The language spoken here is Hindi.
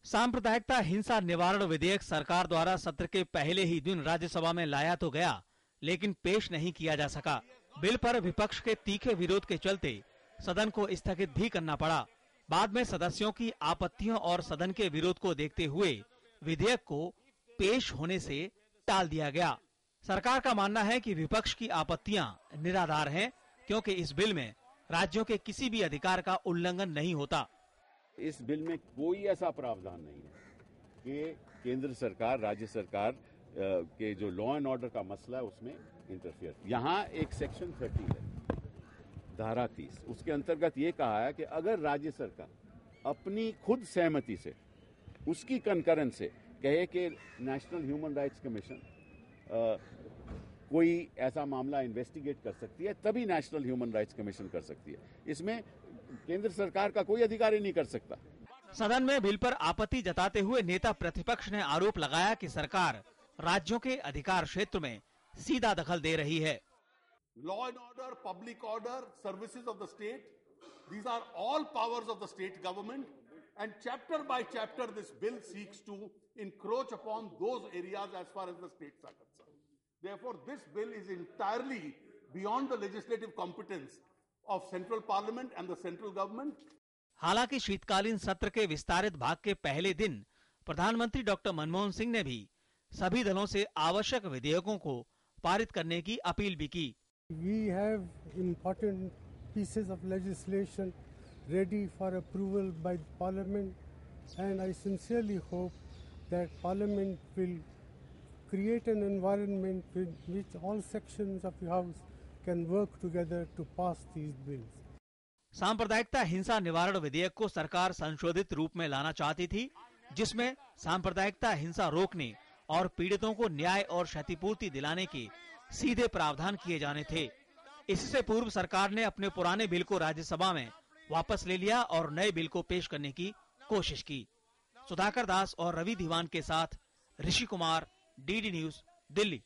सांप्रदायिकता हिंसा निवारण विधेयक सरकार द्वारा सत्र के पहले ही दिन राज्यसभा में लाया तो गया, लेकिन पेश नहीं किया जा सका। बिल पर विपक्ष के तीखे विरोध के चलते सदन को स्थगित भी करना पड़ा। बाद में सदस्यों की आपत्तियों और सदन के विरोध को देखते हुए विधेयक को पेश होने से टाल दिया गया। सरकार का मानना है कि विपक्ष की आपत्तियां निराधार हैं, क्योंकि इस बिल में राज्यों के किसी भी अधिकार का उल्लंघन नहीं होता। इस बिल में कोई ऐसा प्रावधान नहीं है कि केंद्र सरकार राज्य सरकार के जो लॉ एंड ऑर्डर का मसला है उसमें इंटरफियर। यहाँ एक सेक्शन 30 है, धारा 30, उसके अंतर्गत ये कहा है कि अगर राज्य सरकार अपनी खुद सहमति से, उसकी कंकरेंस से कहे कि नेशनल ह्यूमन राइट्स कमीशन कोई ऐसा मामला इन्वेस्टिगेट कर सकती है, तभी नेशनल ह्यूमन राइट्स कमीशन कर सकती है। इसमें केंद्र सरकार का कोई अधिकार ही नहीं कर सकता। सदन में बिल पर आपत्ति जताते हुए नेता प्रतिपक्ष ने आरोप लगाया कि सरकार राज्यों के अधिकार क्षेत्र में सीधा दखल दे रही है। Law and order, public order, services of the state, these are all powers of the state government, and chapter by chapter this bill seeks to encroach upon those areas as far as the states are concerned. Therefore, this bill is entirely beyond the legislative competence of central parliament and the central government. हालांकि शीतकालीन सत्र के विस्तारित भाग के पहले दिन प्रधानमंत्री डॉक्टर मनमोहन सिंह ने भी सभी दलों से आवश्यक विधेयकों को पारित करने की अपील भी की। We have important pieces of legislation ready for approval by the parliament, and I sincerely hope that Parliament will create an environment in which all sections of the House can work together to pass these bills. सांप्रदायिकता हिंसा निवारण विधेयक को सरकार संशोधित रूप में लाना चाहती थी, जिसमें सांप्रदायिकता हिंसा रोकने और पीड़ितों को न्याय और क्षतिपूर्ति दिलाने के सीधे प्रावधान किए जाने थे। इससे पूर्व सरकार ने अपने पुराने बिल को राज्यसभा में वापस ले लिया और नए बिल को पेश करने की कोशिश की। सुधाकर दास और रवि दीवान के साथ ऋषि कुमार, डीडी न्यूज, दिल्ली।